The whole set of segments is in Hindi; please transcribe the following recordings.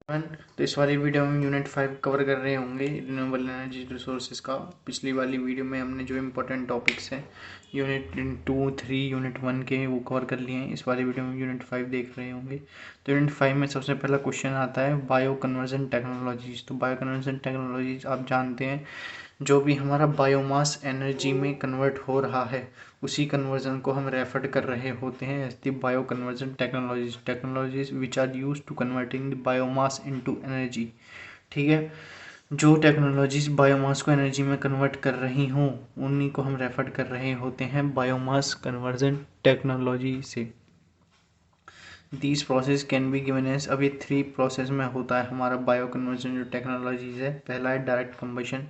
तो इस वाली वीडियो में यूनिट 5 कवर कर रहे होंगे रिन्यूएबल एनर्जी रिसोर्सेज का। पिछली वाली वीडियो में हमने जो इम्पोर्टेंट टॉपिक्स हैं यूनिट 2, 3, यूनिट 1 के वो कवर कर लिए हैं। इस वाली वीडियो में यूनिट 5 देख रहे होंगे। तो यूनिट 5 में सबसे पहला क्वेश्चन आता है बायो कन्वर्जन टेक्नोलॉजीज। तो बायो कन्वर्जन टेक्नोलॉजीज आप जानते हैं, जो भी हमारा बायोमास एनर्जी में कन्वर्ट हो रहा है उसी कन्वर्जन को हम रेफर कर रहे होते हैं as the bio conversion technologies which are use to converting the biomass into energy. ठीक है, जो टेक्नोलॉजीज बायोमास को एनर्जी में कन्वर्ट कर रही हों उन्हीं को हम रेफर कर रहे होते हैं बायोमास कन्वर्जन टेक्नोलॉजी से। These process can be given as, अब ये 3 प्रोसेस में होता है हमारा बायो कन्वर्जन जो टेक्नोलॉजीज है। पहला है डायरेक्ट कंबशन,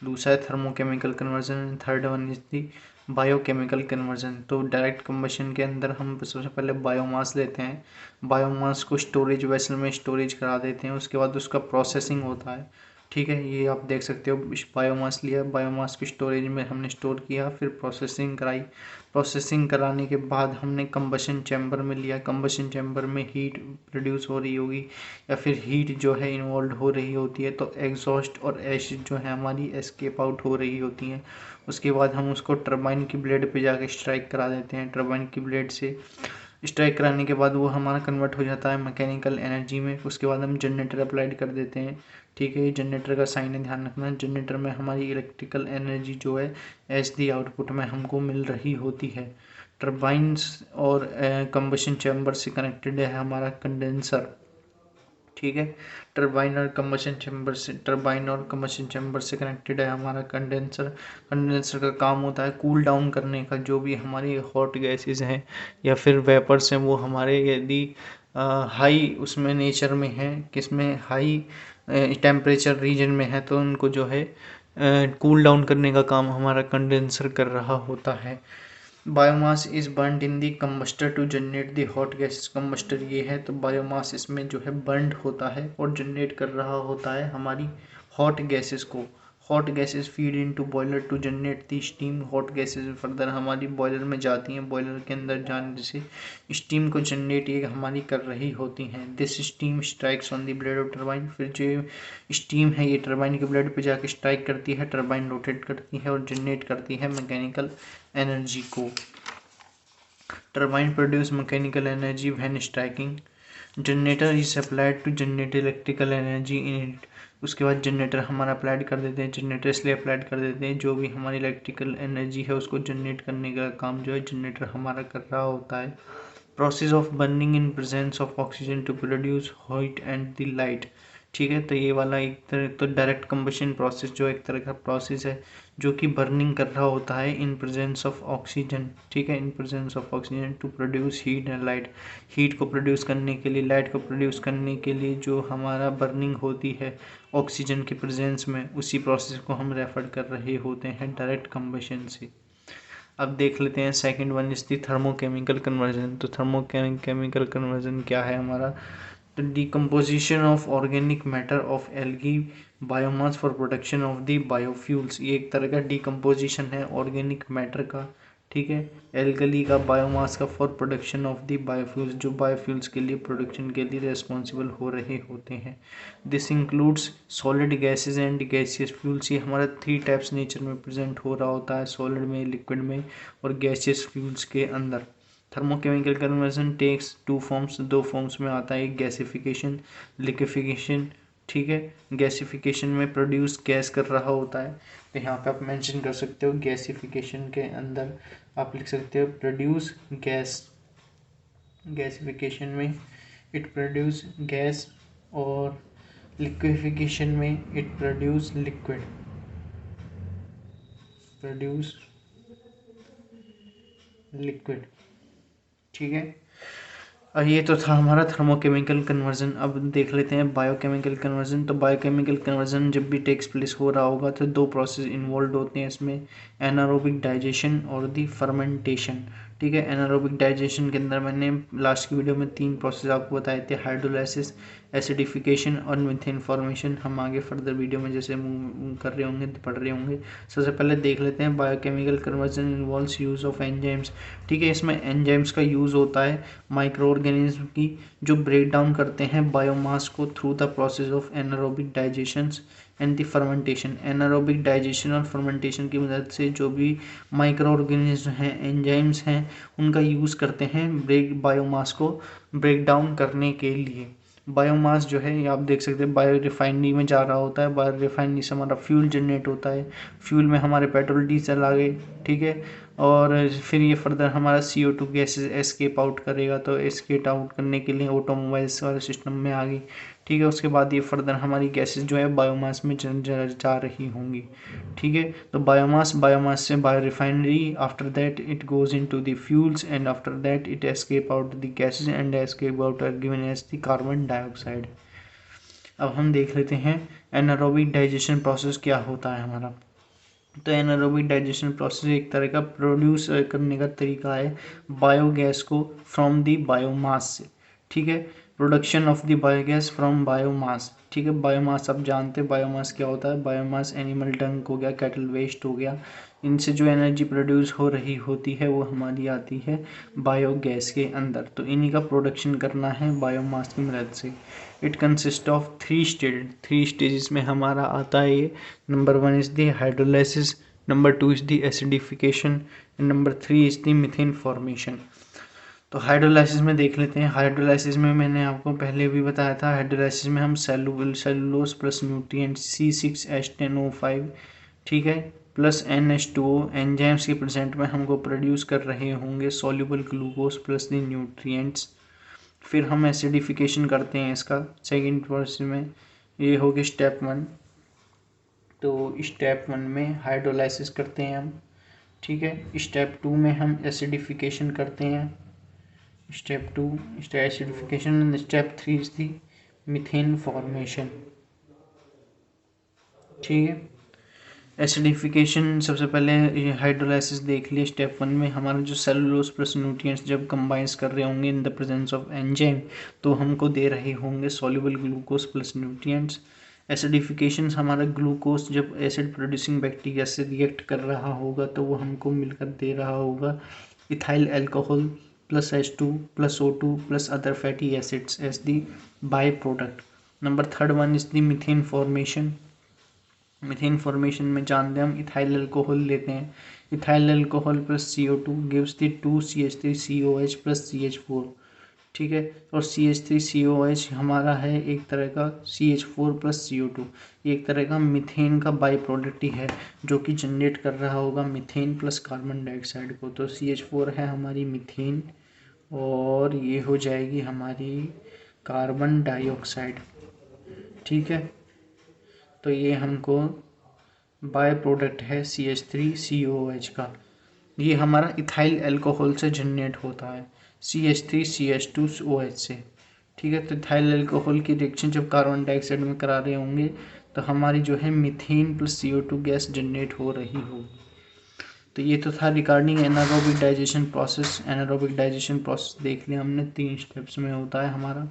दूसरा है thermochemical conversion, third one is the biochemical conversion. तो डायरेक्ट कंबशन के अंदर हम सबसे पहले बायोमास लेते हैं, बायोमास को स्टोरेज वेसल में स्टोरेज करा देते हैं, उसके बाद उसका प्रोसेसिंग होता है। ठीक है, ये आप देख सकते हो, बायोमास लिया, बायोमास को स्टोरेज में हमने स्टोर किया, फिर प्रोसेसिंग कराई, प्रोसेसिंग कराने के बाद हमने कंबशन चैम्बर में लिया, कंबशन चैम्बर में हीट प्रोड्यूस हो रही होगी या फिर हीट जो है इन्वॉल्व हो रही होती है, तो एग्जॉस्ट और ऐश जो है हमारी एस्केप आउट हो रही होती हैं। उसके बाद हम उसको टरबाइन की ब्लेड पे जाके स्ट्राइक करा देते हैं, टरबाइन की ब्लेड से स्ट्राइक कराने के बाद वो हमारा कन्वर्ट हो जाता है मैकेनिकल एनर्जी में। उसके बाद हम जनरेटर अप्लाइड कर देते हैं। ठीक है, ये जनरेटर का साइन है, ध्यान रखना। जनरेटर में हमारी इलेक्ट्रिकल एनर्जी जो है एज दी आउटपुट में हमको मिल रही होती है। टर्बाइन्स और कंबशन चैम्बर से कनेक्टेड है हमारा कंडेंसर। ठीक है, टर्बाइन और कंबशन चैम्बर से कनेक्टेड है हमारा कंडेंसर। कंडेंसर का काम होता है कूल डाउन करने का, जो भी हमारी हॉट गैसेस हैं या फिर वेपर्स हैं वो हमारे यदि हाई उसमें नेचर में है, किसमें हाई टेम्परेचर रीजन में है, तो उनको जो है कूल डाउन करने का काम हमारा कंडेंसर कर रहा होता है। Biomass is burned in the combustor to generate the hot gases. Combustor ये है, तो बायोमास इसमें जो है बर्न्ड होता है और जनरेट कर रहा होता है हमारी हॉट गैसेस को। Hot gases feed into boiler to generate the steam. Hot gases further हमारी बॉयलर में जाती हैं, बॉयलर के अंदर जाने से स्टीम को जनरेट ये हमारी कर रही होती हैं। This steam strikes on the blade of turbine. फिर जो स्टीम है ये टरबाइन के ब्लेड पे जाके स्ट्राइक करती है, टरबाइन रोटेट करती है और जनरेट करती है मैकेनिकल एनर्जी को। Turbine produce mechanical energy when striking. Generator is applied to generate electrical energy in it. उसके बाद जनरेटर हमारा अप्लाइड कर देते हैं, जनरेटर इसलिए अप्लाइड कर देते हैं जो भी हमारी इलेक्ट्रिकल एनर्जी है उसको जनरेट करने का काम जो है जनरेटर हमारा कर रहा होता है। Process of burning in presence of oxygen to produce heat and the light. ठीक है, तो ये वाला एक तरह तो डायरेक्ट कंबशन प्रोसेस जो एक तरह का प्रोसेस है जो कि बर्निंग कर रहा होता है इन प्रेजेंस ऑफ ऑक्सीजन। ठीक है, in presence of oxygen to produce heat and light. Heat को प्रोड्यूस करने के लिए, लाइट को प्रोड्यूस करने के लिए जो हमारा बर्निंग होती है ऑक्सीजन के प्रेजेंस में, उसी प्रोसेस को हम रेफर कर रहे होते हैं डायरेक्ट कंबशन से। अब देख लेते हैं second one is the thermochemical conversion. तो थर्मोकेमिकल कन्वर्जन क्या है हमारा? The decomposition of organic matter of algae biomass for production of the biofuels। ये एक तरह का डिकम्पोजिशन है ऑर्गेनिक मैटर का। ठीक है, एल्गली का, बायोमास का, for production of the biofuels, जो बायोफ्यूल्स के लिए प्रोडक्शन के लिए रेस्पॉन्सिबल हो रहे होते हैं। This includes solid gases and gaseous fuels. ये हमारा 3 टाइप्स नेचर में प्रेजेंट हो रहा होता है, सॉलिड में, लिक्विड में और गैसियस फ्यूल्स के अंदर। Thermochemical conversion takes 2 forms, 2 forms में आता है, एक गैसिफिकेशन, लिक्विफिकेशन। ठीक है, गैसिफिकेशन में प्रोड्यूस गैस कर रहा होता है, तो यहाँ पे आप मेंशन कर सकते हो गैसिफिकेशन के अंदर आप लिख सकते हो प्रोड्यूस गैस। गैसिफिकेशन में इट प्रोड्यूस गैस और लिक्विफिकेशन में it produce liquid. Produce liquid. ठीक है, और ये तो था हमारा थर्मोकेमिकल कन्वर्जन। अब देख लेते हैं बायोकेमिकल कन्वर्जन। तो बायोकेमिकल कन्वर्जन जब भी टेक्स प्लेस हो रहा होगा तो 2 प्रोसेस इन्वॉल्व होते हैं इसमें, एनारोबिक डाइजेशन और दी फर्मेंटेशन। ठीक है, एनारोबिक डाइजेशन के अंदर मैंने लास्ट की वीडियो में 3 प्रोसेस आपको बताए थे, हाइड्रोलाइसिस, एसिडिफिकेशन और मीथेन फॉर्मेशन हम आगे फर्दर वीडियो में जैसे मूव कर रहे होंगे, पढ़ रहे होंगे। सबसे पहले देख लेते हैं biochemical conversion involves use of enzymes. ठीक है, इसमें एंजाइम्स का यूज़ होता है माइक्रो ऑर्गेनिज्म की जो ब्रेक डाउन करते हैं बायोमास को through the process of anaerobic digestion and the fermentation. Anaerobic digestion और फर्मेंटेशन की मदद से जो भी माइक्रो ऑर्गेनिज्म हैं, एंजाइम्स हैं, उनका यूज़ करते हैं बायोमास को ब्रेक डाउन करने के लिए। बायोमास जो है ये आप देख सकते हैं बायो रिफाइनरी में जा रहा होता है, बायो रिफाइनरी से हमारा फ्यूल जनरेट होता है, फ्यूल में हमारे पेट्रोल डीजल आ गए। ठीक है, और फिर ये फर्दर हमारा CO2 गैसेज एस्केप आउट करेगा, तो एस्केप आउट करने के लिए ऑटोमोबाइल्स वाले सिस्टम में आ गई। ठीक है, उसके बाद ये फर्दर हमारी गैसेज जो है बायोमास में जा रही होंगी। ठीक है, तो बायोमास से bio refinery, after that it goes into the fuels and after that it escape out the gases and escape out are given as the carbon dioxide. अब हम देख लेते हैं एनारोबिक डाइजेशन प्रोसेस क्या होता है हमारा। तो एनारोबिक डाइजेशन प्रोसेस एक तरह का प्रोड्यूस करने का तरीका है बायोगैस को फ्रॉम द बायोमास से। ठीक है, production of the biogas from biomass. ठीक है, बायोमास आप जानते हैं बायोमास क्या होता है। बायोमास एनिमल डंग हो गया, कैटल वेस्ट हो गया, इनसे जो एनर्जी प्रोड्यूस हो रही होती है वो हमारी आती है बायोगैस के अंदर। तो इन्हीं का प्रोडक्शन करना है बायोमास की मदद से। It consist of three stages में हमारा आता है ये। Number 1 is the hydrolysis, number 2 is the acidification and number 3 is the methane formation. तो हाइड्रोलाइसिस में देख लेते हैं। हाइड्रोलाइसिस में मैंने आपको पहले भी बताया था, हाइड्रोलाइसिस में हम सेलुलोज प्लस न्यूट्रिएंट C6H10O5, ठीक है, प्लस NH2O एंजाइम्स के प्रेजेंट में हमको प्रोड्यूस कर रहे होंगे soluble glucose plus the nutrients. फिर हम एसिडिफिकेशन करते हैं इसका सेकेंड प्रोसेस में, ये हो गया स्टेप 1। तो स्टेप 1 में हाइड्रोलाइसिस करते हैं हम। ठीक है, स्टेप 2 में हम एसिडिफिकेशन करते हैं। Step 2 acidification and step 3 is the methane formation. ठीक है, एसिडिफिकेशन सबसे पहले ये हाइड्रोलाइसिस देख लिए। स्टेप 1 में हमारा जो सेलुलोज प्लस न्यूट्रिएंट्स जब कंबाइंस कर रहे होंगे in the presence of enzyme, तो हमको दे रहे होंगे soluble glucose plus nutrients. Acidification हमारा ग्लूकोज जब एसिड प्रोड्यूसिंग बैक्टीरिया से रिएक्ट कर रहा होगा तो वो हमको मिलकर दे रहा होगा ethyl alcohol plus H2 plus O2 plus other fatty acids as the by product. Number 3 is the methane formation. Methane formation में जानते हैं हम इथाइल अल्कोहल लेते हैं। Ethyl alcohol plus CO2 gives the 2CH3COH plus CH4। ठीक है, और CH3COH हमारा है एक तरह का CH4 प्लस CO2, एक तरह का मीथेन का बाई प्रोडक्ट ही है जो कि जनरेट कर रहा होगा मीथेन प्लस कार्बन डाइऑक्साइड को। तो CH4 है हमारी मीथेन और ये हो जाएगी हमारी कार्बन डाइऑक्साइड। ठीक है, तो ये हमको बाय प्रोडक्ट है CH3COH का। ये हमारा इथाइल अल्कोहल से जनरेट होता है CH3CH2OH से। ठीक है, तो इथाइल अल्कोहल की रिएक्शन जब कार्बन डाइऑक्साइड में करा रहे होंगे तो हमारी जो है methane plus CO2 gas generate हो रही होगी। तो ये तो था regarding anaerobic digestion process. Anaerobic digestion process देख लिया हमने, 3 स्टेप्स में होता है हमारा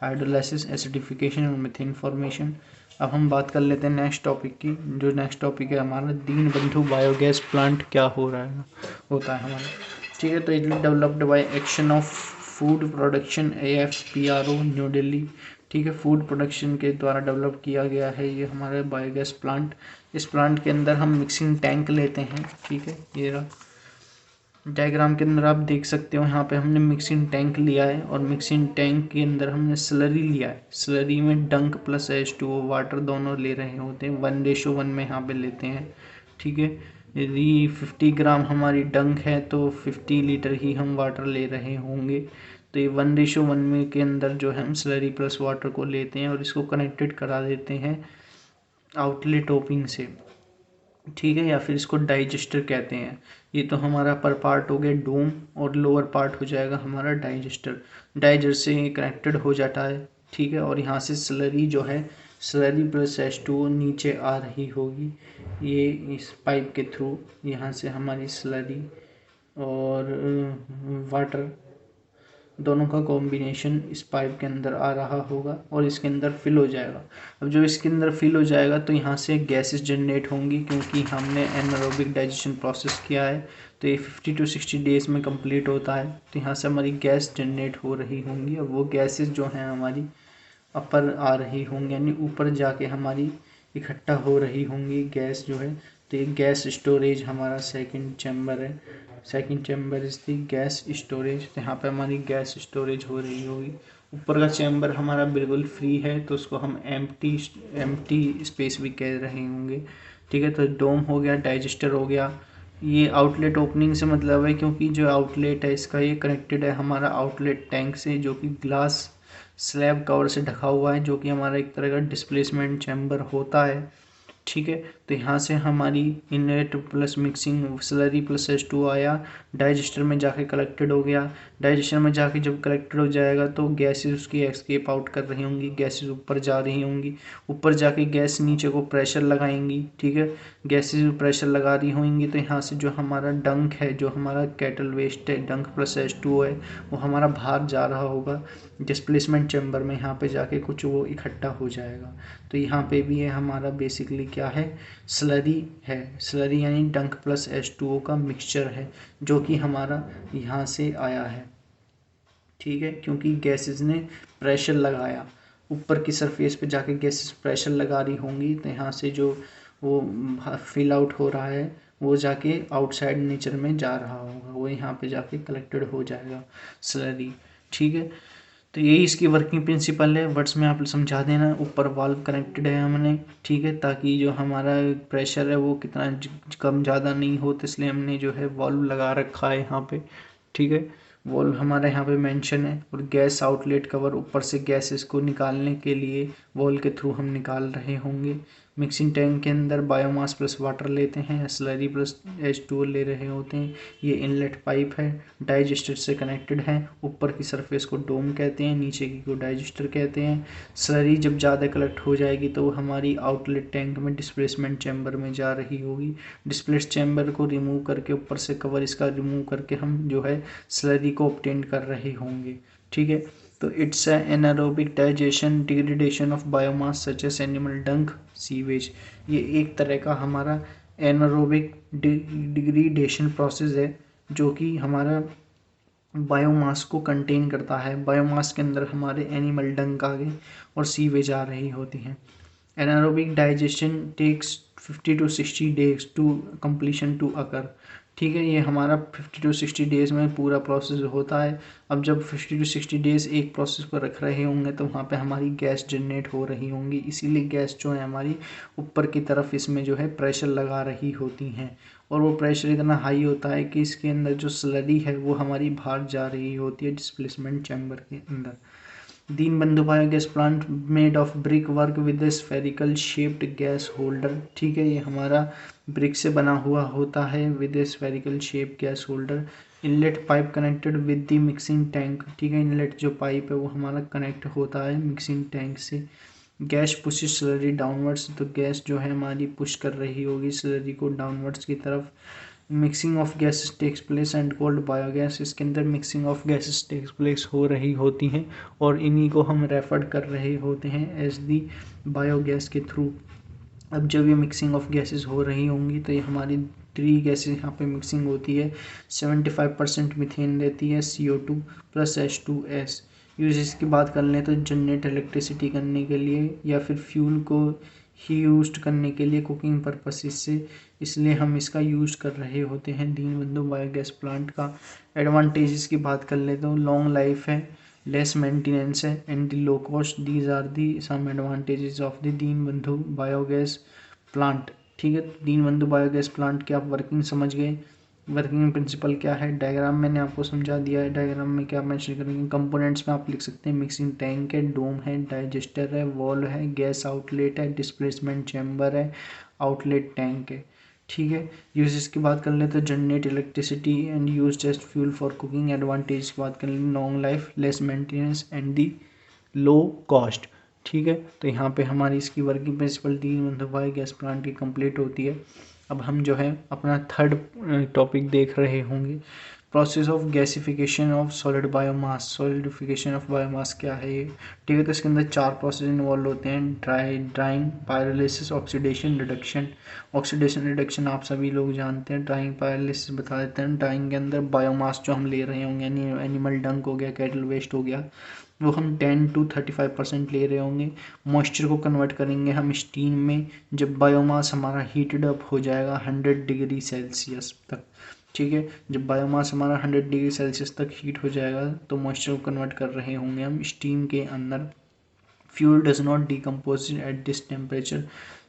हाइड्रोलाइसिस, एसिडिफिकेशन और मीथेन फॉर्मेशन। अब हम बात कर लेते हैं नेक्स्ट टॉपिक की। जो नेक्स्ट टॉपिक है हमारा दीनबंधु बायोगैस प्लांट क्या हो रहा है होता है हमारा। ठीक है, तो it developed by action of food production AFPRO new Delhi. ठीक है, फूड प्रोडक्शन के द्वारा डेवलप किया गया है ये हमारा बायोगैस प्लांट। इस प्लांट के अंदर हम मिक्सिंग टैंक लेते हैं। ठीक है, ये रहा डायग्राम के अंदर आप देख सकते हो, यहाँ पे हमने मिक्सिंग टैंक लिया है और मिक्सिंग टैंक के अंदर हमने स्लरी लिया है। स्लरी में डंक प्लस H2O वाटर दोनों ले रहे होते हैं, 1:1 में यहाँ पे लेते हैं। ठीक है, यदि 50 ग्राम हमारी डंक है तो 50 लीटर ही हम वाटर ले रहे होंगे। तो ये 1:1 में के अंदर जो है हम स्लरी प्लस वाटर को लेते हैं और इसको कनेक्टेड करा देते हैं आउटलेट ओपनिंग से। ठीक है, या फिर इसको डाइजेस्टर कहते हैं। ये तो हमारा पर पार्ट हो गया डोम और लोअर पार्ट हो जाएगा हमारा डाइजेस्टर। डाइजेस्टर से कनेक्टेड हो जाता है। ठीक है, और यहाँ से स्लरी जो है स्लरी प्लस H2O नीचे आ रही होगी ये इस पाइप के थ्रू। यहाँ से हमारी स्लरी और वाटर दोनों का कॉम्बिनेशन इस पाइप के अंदर आ रहा होगा और इसके अंदर फिल हो जाएगा। अब जब इसके अंदर फिल हो जाएगा तो यहाँ से गैसेस जनरेट होंगी, क्योंकि हमने एनारोबिक डाइजेशन प्रोसेस किया है तो ये 50 to 60 डेज में कंप्लीट होता है। तो यहाँ से हमारी गैस जनरेट हो रही होंगी और वो गैसेस जो हैं हमारी अपर आ रही होंगी, यानी ऊपर जाके हमारी इकट्ठा हो रही होंगी गैस जो है। तो ये गैस स्टोरेज हमारा सेकंड चैम्बर है। Second chamber is the gas storage. तो यहाँ पे हमारी गैस स्टोरेज हो रही होगी। ऊपर का चैम्बर हमारा बिल्कुल फ्री है तो उसको हम एम्प्टी स्पेस भी कह रहे होंगे। ठीक है, तो डोम हो गया, डाइजेस्टर हो गया। ये आउटलेट ओपनिंग से मतलब है, क्योंकि जो आउटलेट है इसका ये कनेक्टेड है हमारा आउटलेट टैंक से, जो कि ग्लास स्लैब कवर से ढका हुआ है, जो कि हमारा एक तरह का डिस्प्लेसमेंट चैम्बर होता है। ठीक है, तो यहाँ से हमारी inlet plus mixing slurry plus H2 आया, डाइजेस्टर में जाके कलेक्टेड हो गया। डाइजेस्टर में जाके जब कलेक्टेड हो जाएगा तो गैसेस उसकी एस्केप आउट कर रही होंगी, गैसेस ऊपर जा रही होंगी। ऊपर जाके गैस नीचे को प्रेशर लगाएंगी। ठीक है, गैसेस प्रेशर लगा रही होंगी तो यहाँ से जो हमारा डंक है, जो हमारा कैटल वेस्ट है, डंक प्लस H2 है, वो हमारा बाहर जा रहा होगा डिस्प्लेसमेंट चैम्बर में। यहाँ पे जाके कुछ वो इकट्ठा हो जाएगा। तो यहाँ पे भी ये हमारा बेसिकली क्या है, स्लरी है। स्लरी यानी डंक प्लस H2O का मिक्सचर है, जो कि हमारा यहाँ से आया है। ठीक है, क्योंकि गैसेस ने प्रेशर लगाया, ऊपर की सरफेस पे जाके गैसेस प्रेशर लगा रही होंगी, तो यहाँ से जो वो फिल आउट हो रहा है वो जाके आउटसाइड नेचर में जा रहा होगा, वो यहाँ पे जाके कलेक्टेड हो जाएगा स्लरी। ठीक है, तो यही इसकी वर्किंग प्रिंसिपल है। वर्ड्स में आप समझा देना। ऊपर वाल्व कनेक्टेड है हमने, ठीक है, ताकि जो हमारा प्रेशर है वो कितना कम ज़्यादा नहीं हो, तो इसलिए हमने जो है वाल्व लगा रखा है यहाँ पे। ठीक है, वाल्व हमारा यहाँ पे मेंशन है। और गैस आउटलेट कवर, ऊपर से गैसेस को निकालने के लिए वाल्व के थ्रू हम निकाल रहे होंगे। मिक्सिंग टैंक के अंदर बायोमास प्लस वाटर लेते हैं, स्लरी प्लस H2O ले रहे होते हैं। ये इनलेट पाइप है, डाइजेस्टर से कनेक्टेड है। ऊपर की सरफेस को डोम कहते हैं, नीचे की को डाइजेस्टर कहते हैं। स्लरी जब ज़्यादा कलेक्ट हो जाएगी तो वो हमारी आउटलेट टैंक में डिस्प्लेसमेंट चैम्बर में जा रही होगी। डिस्प्लेस चैम्बर को रिमूव करके, ऊपर से कवर इसका रिमूव करके हम जो है स्लरी को ऑब्टेन कर रहे होंगे। ठीक है, तो it's anaerobic digestion degradation of biomass such as animal डंक सीवेज। ये एक तरह का हमारा एनारोबिक डिग्रेडेशन प्रोसेस है, जो कि हमारा बायोमास को कंटेन करता है। बायोमास के अंदर हमारे एनिमल डंक आ गए और सीवेज आ रही होती हैं। Anaerobic digestion takes 50 to 60 days to completion to occur. ठीक है, ये हमारा 50 to 60 डेज में पूरा प्रोसेस होता है। अब जब 50 to 60 डेज एक प्रोसेस को रख रहे होंगे तो वहाँ पे हमारी गैस जनरेट हो रही होंगी, इसीलिए गैस जो है हमारी ऊपर की तरफ इसमें जो है प्रेशर लगा रही होती हैं। और वो प्रेशर इतना हाई होता है कि इसके अंदर जो स्लरी है वो हमारी बाहर जा रही होती है डिस्प्लेसमेंट चैम्बर के अंदर। Deenbandhu biogas plant made of brick work with spherical shaped gas holder. ठीक है, ये हमारा ब्रिक से बना हुआ होता है with spherical shape gas holder. Inlet pipe connected with the mixing tank. ठीक है, इनलेट जो पाइप है वो हमारा कनेक्ट होता है मिक्सिंग टैंक से। गैस पुशेस स्लरी डाउनवर्ड्स, तो गैस जो है हमारी पुश कर रही होगी स्लरी को डाउनवर्ड्स की तरफ। Mixing of gases takes place and called biogas. इसके अंदर mixing of gases takes place हो रही होती हैं और इन्हीं को हम रेफर कर रहे होते हैं एज दी बायोगैस के थ्रू। अब जब ये मिक्सिंग ऑफ गैसेस हो रही होंगी तो ये हमारी 3 गैसेस यहाँ पे मिक्सिंग होती है। 75% मीथेन रहती है, CO2 प्लस H2S। यूजेस की बात कर लें तो जनरेट इलेक्ट्रिसिटी करने के लिए या फिर फ्यूल को ही यूज करने के लिए कुकिंग पर्पसेस से, इसलिए हम इसका यूज कर रहे होते हैं दीनबंधु बायोगैस प्लांट का। एडवांटेजेस की बात कर ले तो लॉन्ग लाइफ है, लेस मेंटेनेंस है and the low cost. These are the some advantages of the Deenbandhu biogas plant. ठीक है, दीनबंधु बायोगैस प्लांट की आप वर्किंग समझ गए। वर्किंग प्रिंसिपल क्या है, डायग्राम मैंने आपको समझा दिया है। डायग्राम में क्या मेंशन करेंगे, कंपोनेंट्स में आप लिख सकते हैं मिक्सिंग टैंक है, डोम है, डाइजेस्टर है, वॉल्व है, गैस आउटलेट है, डिस्प्लेसमेंट चैम्बर है, आउटलेट टैंक है। ठीक है, यूजेस की बात कर ले तो generate electricity and use just fuel for cooking. Advantage की बात कर लें long life, less maintenance and the low cost. ठीक है, तो यहाँ पे हमारी इसकी working principle Deenbandhu biogas plant की कंप्लीट होती है। अब हम जो है अपना थर्ड टॉपिक देख रहे होंगे। Process of gasification of solid biomass, solidification of biomass क्या है ये, ठीक है। तो इसके अंदर 4 प्रोसेस इन्वॉल्व होते हैं, drawing, pyrolysis, oxidation, reduction. Oxidation reduction आप सभी लोग जानते हैं, ड्राइंग पायरोलिसिस बता देते हैं। ड्राइंग के अंदर बायोमास जो हम ले रहे होंगे, यानी एनिमल डंक हो गया, कैटल वेस्ट हो गया, वो हम 10 to 35% ले रहे होंगे। मॉइस्चर को कन्वर्ट करेंगे हम स्टीम में, जब बायोमास हमारा हीटेड अप हो जाएगा 100 डिग्री सेल्सियस तक, ठीक है। जब बायोमास हमारा 100 डिग्री सेल्सियस तक हीट हो जाएगा तो मॉइस्चर को कन्वर्ट कर रहे होंगे हम स्टीम के अंदर। Fuel does not decompose at this temperature,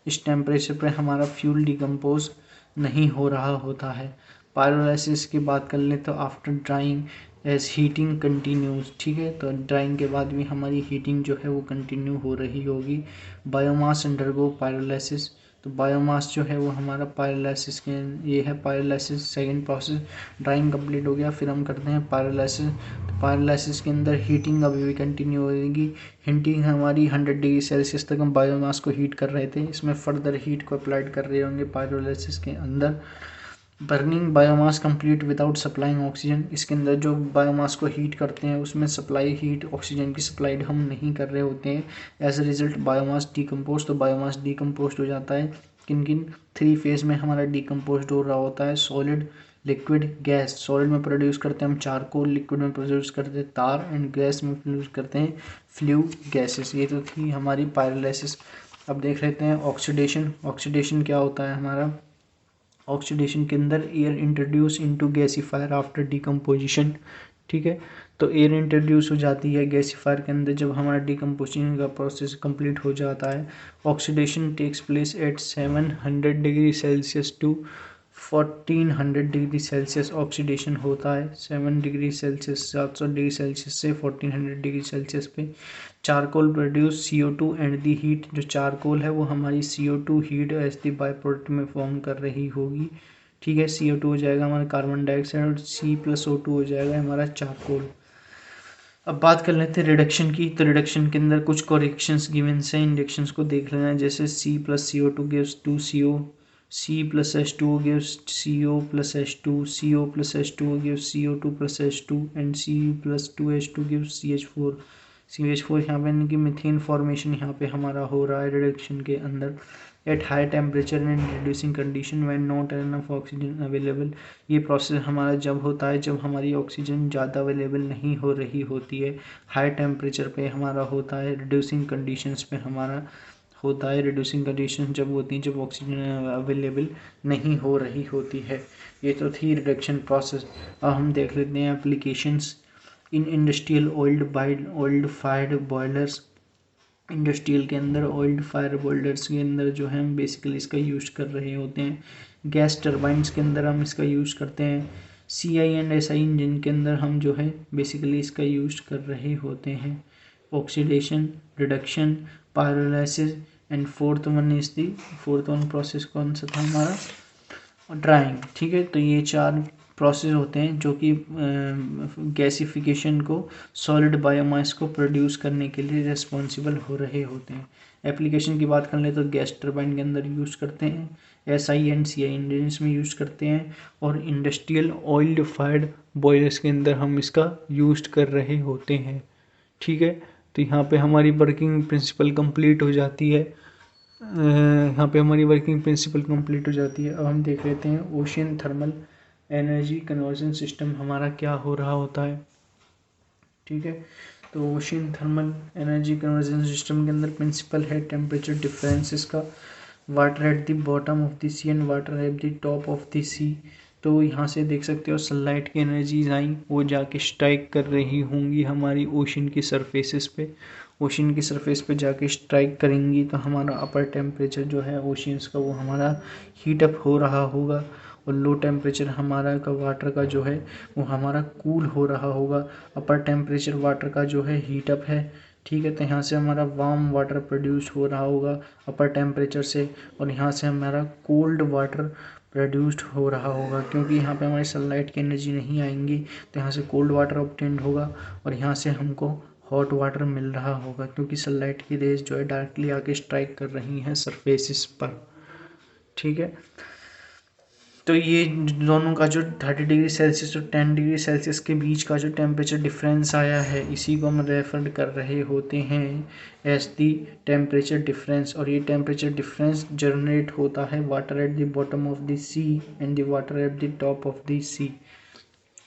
इस टेम्परेचर पर हमारा फ्यूल डिकम्पोज नहीं हो रहा होता है। पायरोलाइसिस की बात कर ले तो after drying as heating continues, ठीक है। तो ड्राइंग के बाद भी हमारी हीटिंग जो है वो कंटिन्यू हो रही होगी। बायोमास अंडरगो पायरोलाइसिस, तो बायोमास जो है वो हमारा पायरोलाइसिस के, ये है pyrolysis second process. Drawing complete हो गया, फिर हम करते हैं पायरोलाइसिस। तो पायरोलाइसिस के अंदर हीटिंग अभी भी कंटिन्यू होगी। हीटिंग हमारी 100 डिग्री सेल्सियस तक हम बायोमास को हीट कर रहे थे, इसमें फर्दर हीट को अप्लाइड कर रहे होंगे पायरोलाइसिस के अंदर। Burning biomass complete without supplying oxygen, इसके अंदर जो बायोमास को हीट करते हैं उसमें सप्लाई हीट ऑक्सीजन की सप्लाई हम नहीं कर रहे होते हैं। As a result biomass decompose, तो बायोमास डिकम्पोज हो जाता है। किन किन 3 फेज में हमारा डिकम्पोज हो रहा होता है, सॉलिड, लिक्विड, गैस। सॉलिड में प्रोड्यूस करते हैं हम चारकोल, लिक्विड में प्रोड्यूस करते हैं तार, एंड गैस में प्रोड्यूस करते हैं फ्लू गैसेस। ये तो थी हमारी पायरोलाइसिस। अब देख लेते हैं ऑक्सीडेशन। ऑक्सीडेशन क्या होता है हमारा, ऑक्सीडेशन के अंदर air introduce into gasifier after decomposition, ठीक है। तो एयर इंट्रोड्यूस हो जाती है गैसीफायर के अंदर जब हमारा डिकम्पोजिशन का प्रोसेस कंप्लीट हो जाता है। Oxidation takes place at 700 degree Celsius to 1400 degree Celsius. Oxidation होता है 7 डिग्री सेल्सियस, 700 डिग्री सेल्सियस से 1400 डिग्री सेल्सियस पे। Charcoal produce CO2 and the heat, जो चारकोल है वो हमारी CO2 heat as the by product में फॉर्म कर रही होगी, ठीक है। CO2 हो जाएगा हमारा कार्बन डाइऑक्साइड और C+O2 हो जाएगा हमारा चारकोल। अब बात कर लेते हैं रिडक्शन की। तो रिडक्शन के अंदर कुछ करेक्शंस गिवन से इंडक्शंस को देख लेना है, जैसे C+CO2 gives 2CO, C+H2O gives CO+H2, CO+H2O gives CO2+H2 and C+2H2 gives CH4। CH4 यहाँ पे यानी कि मीथेन फॉर्मेशन यहाँ पे हमारा हो रहा है रिडक्शन के अंदर। At high temperature and reducing condition when not enough oxygen available, ये प्रोसेस हमारा जब होता है जब हमारी ऑक्सीजन ज़्यादा अवेलेबल नहीं हो रही होती है। हाई टेम्परेचर पे हमारा होता है, रिड्यूसिंग कंडीशंस पे हमारा होता है। रिड्यूसिंग कंडीशन जब होती हैं जब ऑक्सीजन अवेलेबल नहीं हो रही होती है। ये तो थी रिडक्शन प्रोसेस। अब हम देख लेते हैं applications in industrial oiled fired boilers. Industrial के अंदर ऑयल्ड फायर बॉयलर्स के अंदर जो है हम बेसिकली इसका यूज़ कर रहे होते हैं। गैस टर्बाइंस के अंदर हम इसका यूज़ करते हैं। CI एंड SI इंजन के अंदर हम जो है बेसिकली इसका यूज़ कर रहे होते हैं। Oxidation, reduction, pyrolysis and fourth one process कौन सा था हमारा, ड्राइंग, ठीक है। तो ये 4 प्रोसेस होते हैं जो कि गैसिफिकेशन को, सॉलिड बायोमास को प्रोड्यूस करने के लिए रिस्पॉन्सिबल हो रहे होते हैं। एप्लीकेशन की बात कर ले तो गैस टर्बाइन के अंदर यूज़ करते हैं, SI एंड CI इंजन्स में यूज़ करते हैं, और इंडस्ट्रियल ऑयल फायर्ड बॉयलर्स के अंदर हम इसका यूज़ कर रहे होते हैं, ठीक है। तो यहाँ पे हमारी वर्किंग प्रिंसिपल कंप्लीट हो जाती है। यहाँ पे हमारी वर्किंग प्रिंसिपल कंप्लीट हो जाती है। अब हम देख लेते हैं ocean thermal energy conversion system हमारा क्या हो रहा होता है, ठीक है। तो ocean thermal energy conversion system के अंदर प्रिंसिपल है टेम्परेचर डिफरेंसेस का, water at the bottom of the sea and water at the top of the sea. तो यहाँ से देख सकते हो सनलाइट की एनर्जीज आई, वो जाके स्ट्राइक कर रही होंगी हमारी ओशन की सरफेसेस पे। ओशन की सरफेस पे जाके स्ट्राइक करेंगी तो हमारा अपर टेम्परेचर जो है ओशियंस का वो हमारा हीट अप हो रहा होगा, और लो टेम्परेचर हमारा का वाटर का जो है वो हमारा कूल हो रहा होगा। अपर टेम्परेचर वाटर का जो है हीट अप है, ठीक है। तो यहाँ से हमारा वार्म वाटर प्रोड्यूस हो रहा होगा अपर टेम्परेचर से, और यहाँ से हमारा कोल्ड वाटर प्रोड्यूस्ड हो रहा होगा, क्योंकि यहाँ पे हमारी सनलाइट की एनर्जी नहीं आएंगी तो यहाँ से कोल्ड वाटर ऑब्टेन्ड होगा, और यहाँ से हमको हॉट वाटर मिल रहा होगा, क्योंकि सनलाइट की रेज जो है डायरेक्टली आके स्ट्राइक कर रही हैं सरफेसिस पर, ठीक है। तो ये दोनों का जो 30 डिग्री सेल्सियस और 10 डिग्री सेल्सियस के बीच का जो टेम्परेचर डिफरेंस आया है, इसी को हम रेफर कर रहे होते हैं एज दी टेम्परेचर डिफरेंस। और ये टेम्परेचर डिफरेंस जनरेट होता है water at the bottom of the sea and the water at the top of the sea.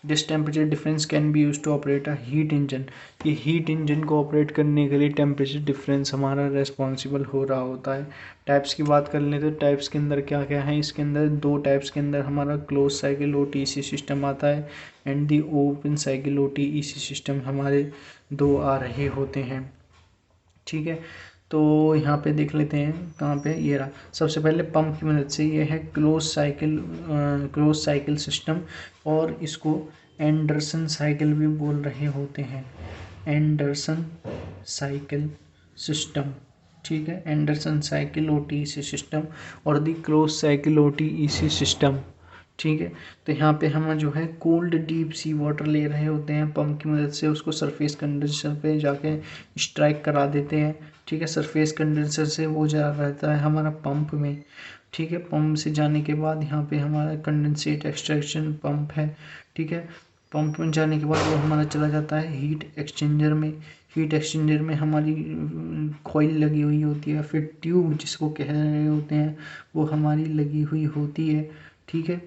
This temperature difference can be use to operate a heat engine. ये हीट इंजन को ऑपरेट करने के लिए टेम्परेचर डिफरेंस हमारा रेस्पॉन्सिबल हो रहा होता है। टाइप्स की बात कर लें तो टाइप्स के अंदर क्या क्या है, इसके अंदर दो टाइप्स के अंदर हमारा क्लोज साइकिल OTEC सिस्टम आता है and the open cycle OTEC system हमारे दो आ रहे होते हैं। ठीक है, तो यहाँ पे देख लेते हैं कहाँ पे ये रहा। सबसे पहले पंप की मदद से, ये है क्लोज साइकिल सिस्टम और इसको एंडरसन साइकिल भी बोल रहे होते हैं, एंडरसन साइकिल सिस्टम। ठीक है, एंडरसन साइकिल OTEC सिस्टम और दी क्लोज साइकिल OTEC सिस्टम। ठीक है, तो यहाँ पे हम जो है कोल्ड डीप सी वाटर ले रहे होते हैं पंप की मदद से, उसको सरफेस कंडेंसर पे जाके स्ट्राइक करा देते हैं। ठीक है, सरफेस कंडेंसर से वो जा रहता है हमारा पंप में। ठीक है, पंप से जाने के बाद यहाँ पे हमारा कंडेंसेट एक्सट्रैक्शन पंप है। ठीक है, पंप में जाने के बाद वो हमारा चला जाता है हीट एक्सचेंजर में। हीट एक्सचेंजर में हमारी कॉइल लगी हुई होती है, फिर ट्यूब जिसको कह रहे होते हैं वो हमारी लगी हुई होती है। ठीक है,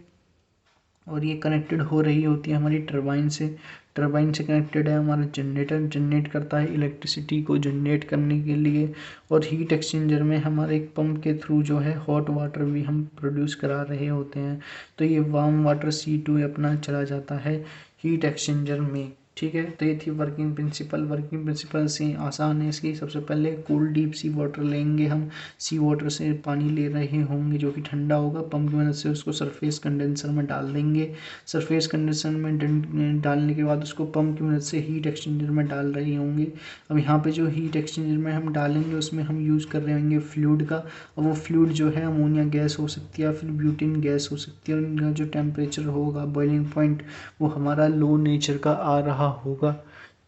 और ये कनेक्टेड हो रही होती है हमारी टरबाइन से। टरबाइन से कनेक्टेड है हमारा जनरेटर, जनरेट करता है इलेक्ट्रिसिटी को जनरेट करने के लिए। और हीट एक्सचेंजर में हमारे एक पंप के थ्रू जो है हॉट वाटर भी हम प्रोड्यूस करा रहे होते हैं। तो ये वार्म वाटर C2 अपना चला जाता है हीट एक्सचेंजर में। ठीक है, तो ये थी वर्किंग प्रिंसिपल। वर्किंग प्रिंसिपल से आसान है इसकी। सबसे पहले कूल डीप सी वाटर लेंगे हम, सी वाटर से पानी ले रहे होंगे जो कि ठंडा होगा, पंप की मदद से उसको सरफेस कंडेंसर में डाल देंगे। सरफेस कंडेंसर में डालने के बाद उसको पंप की मदद से हीट एक्सचेंजर में डाल रहे होंगे। अब यहाँ पे जो हीट एक्सचेंजर में हम डालेंगे उसमें हम यूज़ कर रहे होंगे फ्लूइड का। और वो फ्लूइड जो है अमोनिया गैस हो सकती है या फिर ब्यूटेन गैस हो सकती है। और इनका जो टेम्परेचर होगा बॉइलिंग पॉइंट वो हमारा लो नेचर का आ रहा होगा।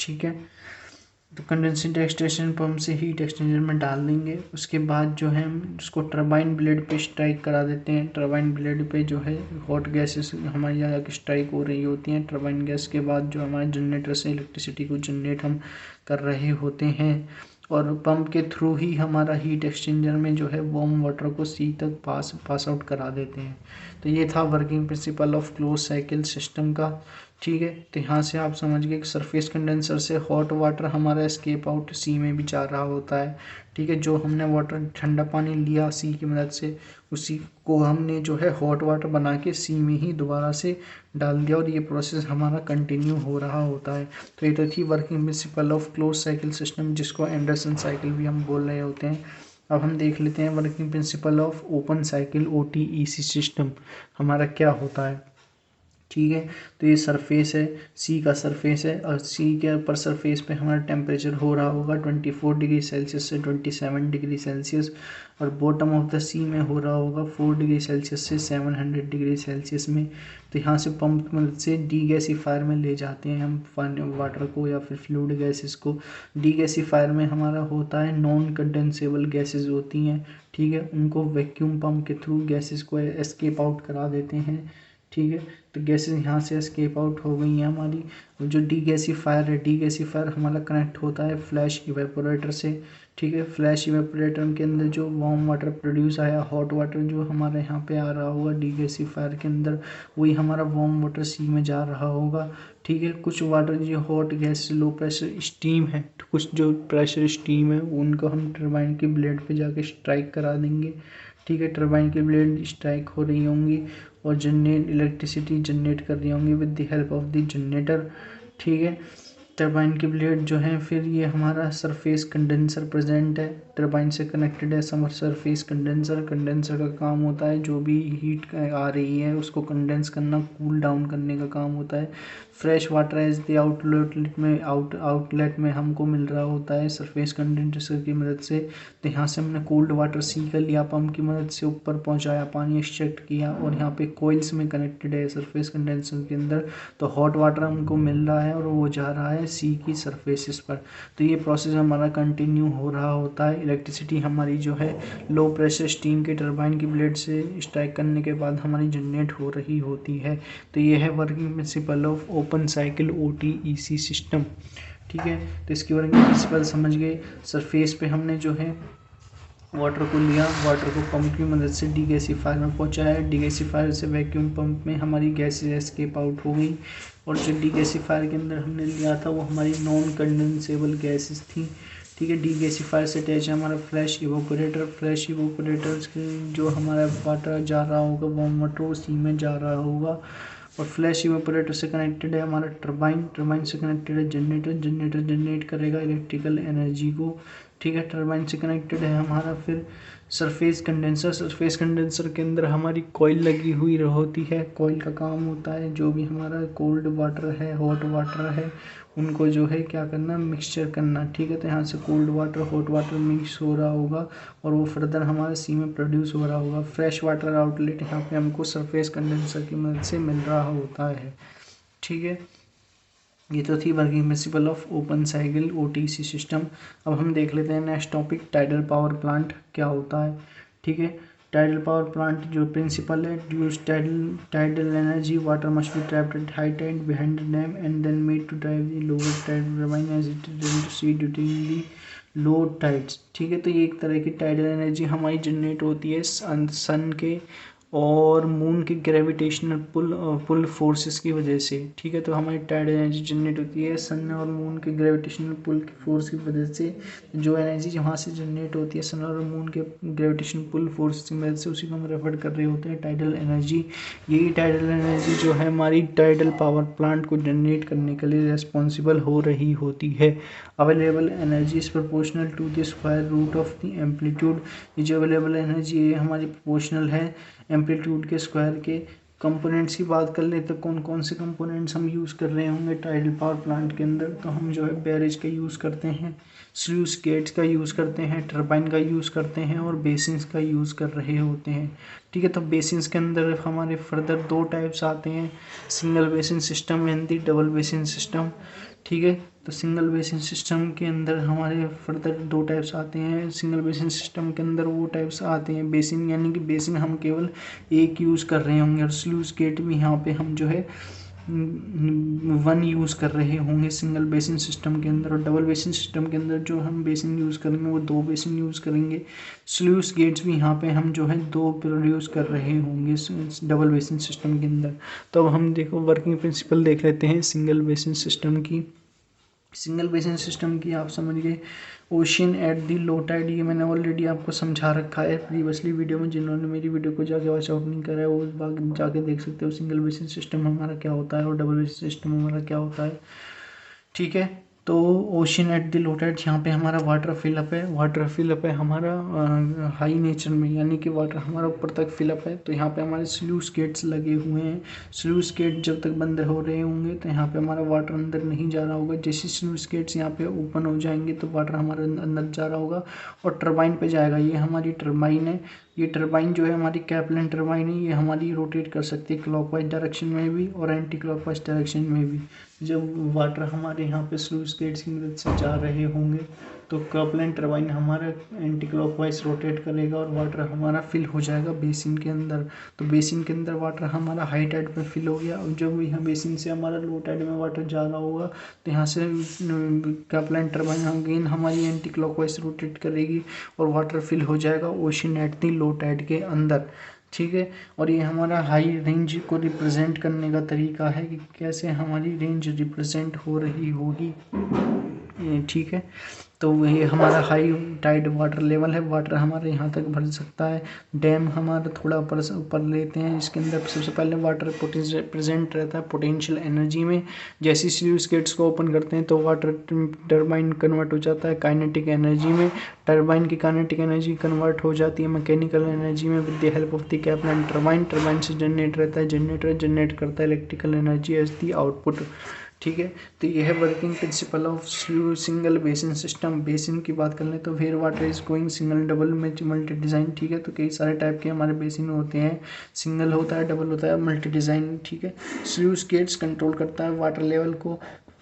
ठीक है, तो कंडेंसेट एक्सट्रैक्शन पंप से हीट एक्सचेंजर में डाल देंगे। उसके बाद जो है हम उसको टरबाइन ब्लेड पे स्ट्राइक करा देते हैं। टरबाइन ब्लेड पे जो है हॉट गैसेस हमारी यहाँ की स्ट्राइक हो रही होती हैं। टरबाइन गैस के बाद जो हमारे जनरेटर से इलेक्ट्रिसिटी को जनरेट हम कर रहे होते हैं। और पंप के थ्रू ही हमारा हीट एक्सचेंजर में जो है वार्म वाटर को सी तक पास आउट करा देते हैं। तो ये था working principle of close cycle system का। ठीक है, तो यहाँ से आप समझ गए कि सरफेस कंडेंसर से हॉट वाटर हमारा एस्केप आउट सी में भी जा रहा होता है। ठीक है, जो हमने वाटर ठंडा पानी लिया सी की मदद से, उसी को हमने जो है हॉट वाटर बना के सी में ही दोबारा से डाल दिया और ये प्रोसेस हमारा कंटिन्यू हो रहा होता है। तो ये तो थी working principle of close cycle system, जिसको एंडरसन साइकिल भी हम बोल रहे होते हैं। अब हम देख लेते हैं working principle of open cycle OTEC system हमारा क्या होता है। ठीक है, तो ये सरफेस है, सी का सरफेस है और सी के ऊपर सरफेस पे हमारा टेम्परेचर हो रहा होगा 24 डिग्री सेल्सियस से 27 डिग्री सेल्सियस। और बॉटम ऑफ द सी में हो रहा होगा 4 डिग्री सेल्सियस से 700 डिग्री सेल्सियस में। तो यहाँ से पंप की मदद से डीगैसीफायर में ले जाते हैं हम वाटर को या फिर फ्लूइड गैसेस को। डीगैसीफायर में हमारा होता है नॉन कंडेंसेबल गैसेस होती हैं। ठीक है, उनको वैक्यूम पंप के थ्रू गैसेस को एस्केप आउट करा देते हैं। ठीक है, तो गैसेस यहाँ से एस्केप आउट हो गई हैं हमारी। जो डीगैसीफायर है, डीगैसीफायर हमारा कनेक्ट होता है फ्लैश इवेपोरेटर से। ठीक है, फ्लैश इवेपोरेटर के अंदर जो वार्म वाटर प्रोड्यूस आया, हॉट वाटर जो हमारे यहाँ पे आ रहा होगा डीगैसीफायर के अंदर, वही हमारा वार्म वाटर सी में जा रहा होगा। ठीक है, कुछ वाटर जो hot gas low pressure steam है, कुछ जो प्रेशर स्टीम है उनको हम टरबाइन के ब्लेड पे जाके स्ट्राइक करा देंगे। ठीक है, टरबाइन के ब्लेड स्ट्राइक हो रही होंगी और इलेक्ट्रिसिटी जनरेट कर रही होंगी with the help of the generator. ठीक है, टरबाइन के ब्लेड जो है, फिर ये हमारा सरफेस कंडेंसर प्रेजेंट है, टरबाइन से कनेक्टेड है सरफेस कंडेंसर। कंडेंसर का काम होता है जो भी हीट आ रही है उसको कंडेंस करना, कूल डाउन करने का काम होता है। Fresh water as the outlet में हमको मिल रहा होता है सरफेस कंडेंसर की मदद से। तो यहाँ से हमने कोल्ड वाटर सी कर लिया, पंप की मदद से ऊपर पहुँचाया, पानी एक्सट्रैक्ट किया और यहाँ पे कोइल्स में कनेक्टेड है सरफेस कंडेंसर के अंदर। तो हॉट वाटर हमको मिल रहा है और वो जा रहा है सी की सरफेसिस पर। तो ये प्रोसेस हमारा कंटिन्यू हो रहा होता है। इलेक्ट्रिसिटी हमारी जो है लो प्रेशर स्टीम के टरबाइन की ब्लेड से स्ट्राइक करने के बाद हमारी जनरेट हो रही होती है। तो ये है working principle of open cycle OTEC system. ठीक है, तो इसकी वर्किंग प्रिंसिपल समझ गए। सरफेस पे हमने जो है वाटर को लिया, वाटर को पंप की मदद से डीगैसिफायर में पहुंचाया, डीगैसिफायर से वैक्यूम पंप में हमारी गैसेज एस्केप आउट हो गई और जो डीगैसिफायर के अंदर हमने लिया था वो हमारी नॉन कंडेंसेबल गैसेज थी। ठीक है, डीगैसिफायर से अटैच है हमारा फ्लैश इवोपरेटर। फ्लैश इवोपरेटर जो हमारा वाटर जा रहा होगा वार्म वाटर सी में जा रहा होगा और फ्लैश इवेपोरेटर से कनेक्टेड है हमारा टरबाइन। टरबाइन से कनेक्टेड है जनरेटर। जनरेटर जनरेट करेगा इलेक्ट्रिकल एनर्जी को। ठीक है, टरबाइन से कनेक्टेड है हमारा फिर सरफेस कंडेंसर। सरफेस कंडेंसर के अंदर हमारी कॉइल लगी हुई होती है। कॉइल का काम होता है जो भी हमारा कोल्ड वाटर है, हॉट वाटर है, उनको जो है क्या करना, मिक्सचर करना। ठीक है, तो यहाँ से cold water hot water mix हो रहा होगा और वो फर्दर हमारे सी में प्रोड्यूस हो रहा होगा। फ्रेश वाटर आउटलेट यहाँ पे हमको सरफेस कंडेंसर की मदद से मिल रहा होता है। ठीक है, ये तो थी working principle of open cycle OTC system. अब हम देख लेते हैं next topic, tidal power plant क्या होता है। ठीक है, टाइडल पावर प्लांट जो प्रिंसिपल है, use tidal energy, water must be trapped at high tide behind the dam and then made to drive the lower tide turbine as it is to sea during the low tides. ठीक है, तो ये एक तरह की टाइडल एनर्जी हमारी जनरेट होती है सन के और मून के ग्रेविटेशनल पुल फोर्सेस की वजह से। ठीक है, तो हमारी टाइडल एनर्जी जनरेट होती है सन और मून के ग्रेविटेशनल पुल की फोर्स की वजह से। जो एनर्जी वहाँ से जनरेट होती है सन और मून के ग्रेविटेशनल पुल फोर्स की मदद से, उसी को हम रेफर कर रहे होते हैं टाइडल एनर्जी। यही टाइडल एनर्जी जो है हमारी टाइडल पावर प्लांट को जनरेट करने के लिए रेस्पॉन्सिबल हो रही होती है। Available energy is proportional to the square root of the amplitude. ये जो अवेलेबल एनर्जी है हमारी प्रोपोर्शनल है एम्पलीट्यूड के स्क्वायर के। कंपोनेंट्स की बात कर ले तो कौन कौन से कंपोनेंट्स हम यूज़ कर रहे होंगे टाइडल पावर प्लांट के अंदर, तो हम जो है बैरेज का यूज़ करते हैं, स्लूइस गेट्स का यूज़ करते हैं, टरबाइन का यूज़ करते हैं और बेसिन्स का यूज़ कर रहे होते हैं। ठीक है, तो बेसिन्स के अंदर हमारे फर्दर दो टाइप्स आते हैं, single basin system and the double basin system. ठीक है, तो सिंगल बेसिन सिस्टम के अंदर हमारे फर्दर दो टाइप्स आते हैं। सिंगल बेसिन सिस्टम के अंदर वो टाइप्स आते हैं बेसिन, यानी कि बेसिन हम केवल एक यूज़ कर रहे होंगे और स्लूइस गेट भी यहाँ पे हम जो है वन यूज़ कर रहे होंगे सिंगल बेसिन सिस्टम के अंदर। और डबल बेसिन सिस्टम के अंदर जो हम बेसिन यूज़ करेंगे वो दो बेसिन यूज़ करेंगे। स्लूइस गेट्स भी यहाँ पे हम जो है दो प्रोड्यूस कर रहे होंगे डबल बेसिन सिस्टम के अंदर। तो अब हम देखो वर्किंग प्रिंसिपल देख लेते हैं सिंगल बेसिन सिस्टम की। सिंगल बेसिन सिस्टम की आप समझ गए, ocean at the low tide, ये मैंने ऑलरेडी आपको समझा रखा है प्रीवियसली वीडियो में। जिन्होंने मेरी वीडियो को जाके वॉच आउट नहीं करा है वो जाके देख सकते हो सिंगल बेसिन सिस्टम हमारा क्या होता है और डबल बेसिन सिस्टम हमारा क्या होता है। ठीक है, तो ocean at the low tide, यहाँ पे हमारा वाटर फिलअप है। वाटर फिलअप है हमारा हाई नेचर में, यानी कि वाटर हमारा ऊपर तक फिलअप है। तो यहाँ पे हमारे स्लूइस गेट्स लगे हुए हैं। स्लूइस गेट जब तक बंद हो रहे होंगे तो यहाँ पे हमारा वाटर अंदर नहीं जा रहा होगा। जैसे स्लूइस गेट्स यहाँ पे ओपन हो जाएंगे तो वाटर हमारे अंदर जा रहा होगा और टरबाइन पे जाएगा। ये हमारी टरबाइन है। ये टरबाइन जो है हमारी कैप्लन टरबाइन है, ये हमारी रोटेट कर सकती है क्लॉकवाइज डायरेक्शन में भी और एंटी क्लॉकवाइज डायरेक्शन में भी। जब वाटर हमारे यहाँ पे स्लूइस गेट्स की मदद से जा रहे होंगे तो कैप्लन टरबाइन हमारा एंटी क्लॉकवाइज रोटेट करेगा और वाटर हमारा फिल हो जाएगा बेसिन के अंदर। तो बेसिन के अंदर वाटर हमारा हाई टाइड पे फिल हो गया और जब यहाँ बेसिन से हमारा लो टाइड में वाटर जा रहा होगा तो यहाँ से कैप्लन टरबाइन अगेन हमारी एंटी क्लॉकवाइज रोटेट करेगी और वाटर फिल हो जाएगा ocean at the low tide के अंदर। ठीक है, और ये हमारा हाई रेंज को रिप्रेजेंट करने का तरीका है कि कैसे हमारी रेंज रिप्रेजेंट हो रही होगी। ठीक है। तो ये हमारा हाई टाइड वाटर लेवल है, वाटर हमारे यहाँ तक भर सकता है। डैम हमारा थोड़ा ऊपर से ऊपर लेते हैं, इसके अंदर सबसे पहले वाटर प्रेजेंट रहता है पोटेंशियल एनर्जी में। जैसे स्लूइस गेट्स को ओपन करते हैं तो वाटर टर्बाइन कन्वर्ट हो जाता है काइनेटिक एनर्जी में। टर्बाइन की काइनेटिक एनर्जी कन्वर्ट हो जाती है मैकेनिकल एनर्जी में with the help of the Kaplan turbine. Turbine से जनरेट रहता है, जनरेटर जनरेट करता है electrical energy as the output. ठीक है, तो ये है working principle of single basin system. Basin की बात कर लें तो where water is going single double multi design. ठीक है, तो कई सारे टाइप के हमारे बेसिन होते हैं, सिंगल होता है, डबल होता है, मल्टी डिज़ाइन। ठीक है, स्लूइस गेट्स कंट्रोल करता है वाटर लेवल को,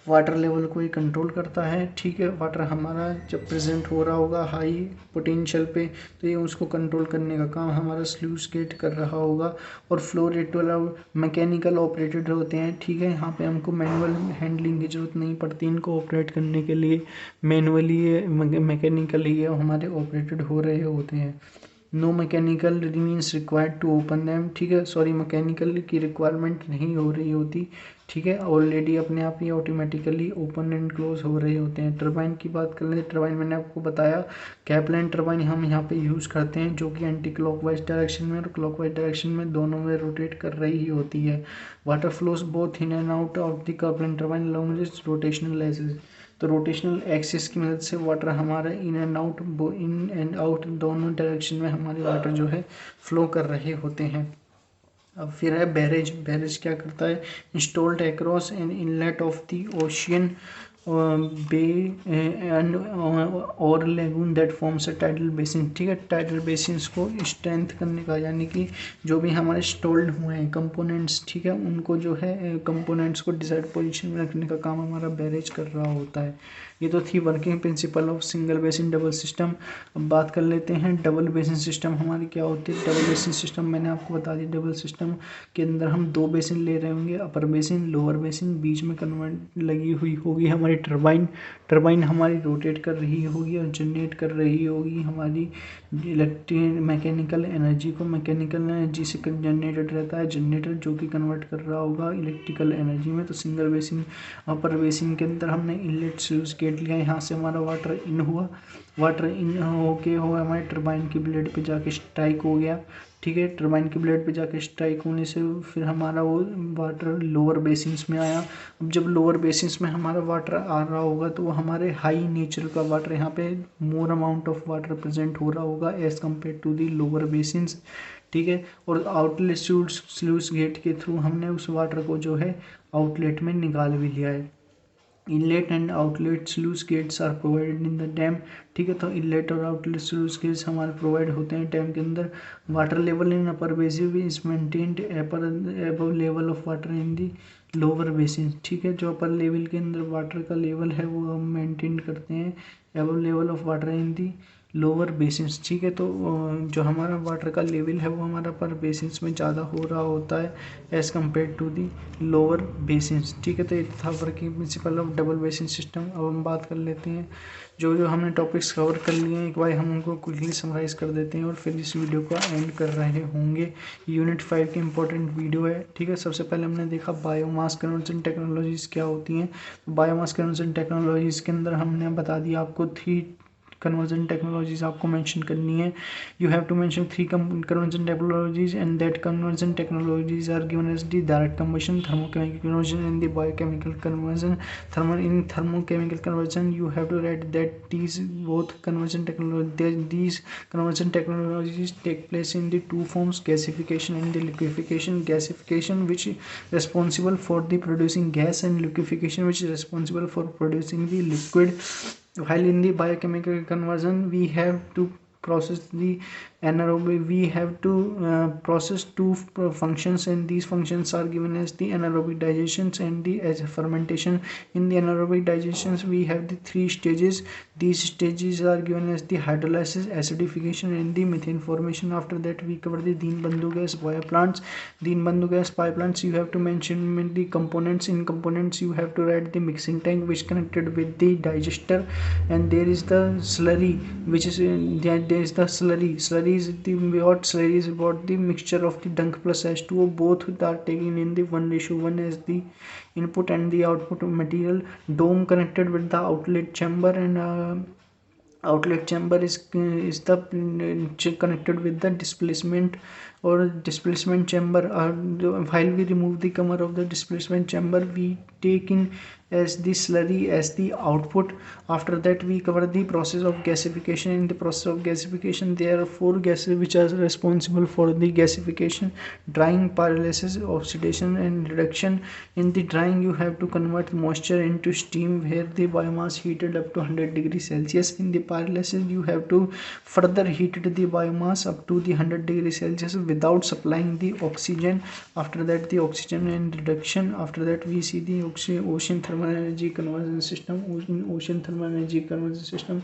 वाटर लेवल को ही कंट्रोल करता है। ठीक है, वाटर हमारा जब प्रेजेंट हो रहा होगा हाई पोटेंशियल पे तो ये उसको कंट्रोल करने का काम हमारा स्लूइस गेट कर रहा होगा। और फ्लो रेट वाला मैकेनिकल ऑपरेटेड होते हैं। ठीक है, यहाँ पे हमको मैनुअल हैंडलिंग की जरूरत नहीं पड़ती, इनको ऑपरेट करने के लिए मैनुअली मैकेनिकली हमारे ऑपरेटेड हो रहे होते हैं। No mechanical means required to open them. ठीक है, सॉरी मैकेनिकल की रिक्वायरमेंट नहीं हो रही होती। ठीक है, ऑलरेडी अपने आप ही ऑटोमेटिकली ओपन एंड क्लोज हो रहे होते हैं। टरबाइन की बात कर लें, टरबाइन मैंने आपको बताया कैपलाइन टरबाइन हम यहाँ पे यूज़ करते हैं, जो कि एंटी क्लॉकवाइज डायरेक्शन में और क्लॉकवाइज डायरेक्शन में दोनों में रोटेट कर रही ही होती है। Water flows both in and out of the Kaplan turbine along this rotational axis. तो रोटेशनल एक्सिस की मदद से वाटर हमारा इन एंड आउट दोनों डायरेक्शन में हमारे वाटर जो है फ्लो कर रहे होते हैं। अब फिर है बैरेज। बैरेज क्या करता है, installed across an inlet of the ocean bay and और lagoon that forms a tidal basin. ठीक है, टाइडल बेसिन्स को स्ट्रेंथ करने का, यानी कि जो भी हमारे स्टॉल्ड हुए हैं कंपोनेंट्स, ठीक है, उनको जो है कंपोनेंट्स को डिजायर्ड पोजीशन में रखने का काम हमारा बैरेज कर रहा होता है। ये तो थी working principle of single basin double system. अब बात कर लेते हैं डबल बेसिन सिस्टम हमारी क्या होती है। डबल बेसिन सिस्टम मैंने आपको बता दी, डबल सिस्टम के अंदर हम दो बेसिन ले रहे होंगे, अपर बेसिन लोअर बेसिन, बीच में कन्वर्ट लगी हुई होगी हमारी टरबाइन। टरबाइन हमारी रोटेट कर रही होगी और जनरेट कर रही होगी हमारी इलेक्ट्रिक मैकेनिकल एनर्जी को। मैकेनिकल एनर्जी से जनरेटेड रहता है जनरेटर, जो कि कन्वर्ट कर रहा होगा इलेक्ट्रिकल एनर्जी में। तो सिंगल बेसिन अपर बेसिन के अंदर हमने इनलेट स्लूइस गेट लिया, यहाँ से हमारा वाटर इन हुआ, वाटर इन होके हमारे टरबाइन की ब्लेड पे जाके स्ट्राइक हो गया। ठीक है, टरबाइन की ब्लेड पे जाके स्ट्राइक होने से फिर हमारा वो वाटर लोअर बेसिन्स में आया। अब जब लोअर बेसिन्स में हमारा वाटर आ रहा होगा तो वो हमारे हाई नेचर का वाटर, यहाँ पे more amount of water present हो रहा होगा as compare to the lower basins. ठीक है, और आउटलेट स्लूइस गेट के थ्रू हमने उस वाटर को जो है आउटलेट में निकाल भी लिया है। Inlet and outlet sluice gates are provided in the dam. ठीक है, तो इनलेट और आउटलेट स्लूइस गेट्स हमारे प्रोवाइड होते हैं डैम के अंदर। Water level in upper basin is maintained above level of water in the lower basin. ठीक है, जो अपर लेवल के अंदर वाटर का लेवल है वो हम मेंटेन करते हैं above level of water in the lower basins. ठीक है, तो जो हमारा वाटर का लेवल है वो हमारा पर बेसिन्स में ज़्यादा हो रहा होता है as compare to the lower basins. ठीक है, तो ये था working principle of double basin system. अब हम बात कर लेते हैं जो जो हमने टॉपिक्स कवर कर लिए हैं, एक बार हम उनको क्विकली समराइज कर देते हैं और फिर इस वीडियो को एंड कर रहे होंगे। यूनिट 5 की इंपॉर्टेंट वीडियो है। ठीक है, सबसे पहले हमने देखा बायोमास कन्वर्जन टेक्नोलॉजीज़ क्या होती हैं। तो बायोमास कन्वर्जन टेक्नोलॉजीज़ के अंदर हमने बता दिया आपको 3 कन्वर्जन टेक्नोलॉजीज आपको मेंशन करनी है। You have to mention 3 conversion technologies and that conversion technologies are given as the direct combustion, thermochemical conversion and the biochemical conversion. Thermochemical conversion you have to write that these both conversion technologies take place in the two forms, gasification and the liquefaction. Gasification which is responsible for the producing gas and liquefaction which is responsible for producing the liquid. While in the biochemical conversion we have to process the anaerobic, we have to process two functions, and these functions are given as the anaerobic digestions and the as fermentation. In the anaerobic digestions we have the 3 stages. These stages are given as the hydrolysis, acidification and the methane formation. After that we cover the Deenbandhu gas bioplants. Deenbandhu gas bioplants you have to mention the components. In components you have to write the mixing tank which connected with the digester, and there is the slurry which is there is the slurry slurries about the mixture of the dunk plus H2O. Both are taken in the 1:1 as the input and the output material. Dome connected with the outlet chamber, and outlet chamber is the connected with the displacement chamber. While we remove the cover of the displacement chamber, we take in as the slurry as the output. After that, we cover the process of gasification. In the process of gasification, there are 4 gases which are responsible for the gasification: drying, pyrolysis, oxidation, and reduction. In the drying, you have to convert moisture into steam, where the biomass heated up to 100 degrees Celsius. In the pyrolysis, you have to further heat the biomass up to the 100 degrees Celsius without supplying the oxygen. After that, the oxygen and reduction. After that, we see the ocean thermal energy conversion system. In ocean thermal energy conversion system,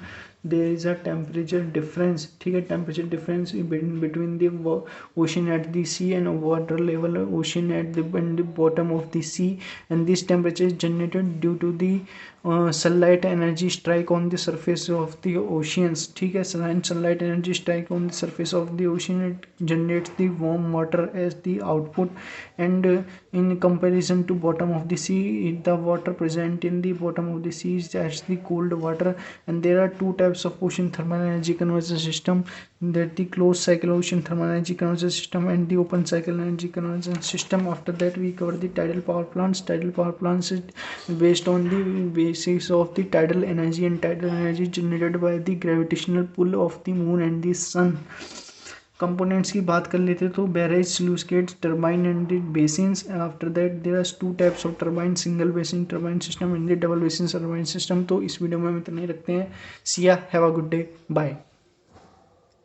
there is a temperature difference. ठीक है, temperature difference between the ocean at the sea and water level ocean at the bottom of the sea, and this temperature is generated due to the sunlight energy strike on the surface of the oceans. ठीक है, sunlight energy strike on the surface of the ocean, it generates the warm water as the output. And in comparison to bottom of the sea, the water present in the bottom of the sea is as the cold water. And there are 2 types of ocean thermal energy conversion system, that the closed cycle ocean thermal energy conversion system and the open cycle energy conversion system. After that, we cover the tidal power plants. Tidal power plants is based on the basis of the tidal energy, and tidal energy generated by the gravitational pull of the moon and the sun. Components की बात कर लेते तो barrage, sluice gates, turbine and basins. After that there are 2 types of turbine: single basin turbine system and double basin turbine system. तो इस वीडियो में हम इतना ही रखते हैं. See ya, have a good day, bye.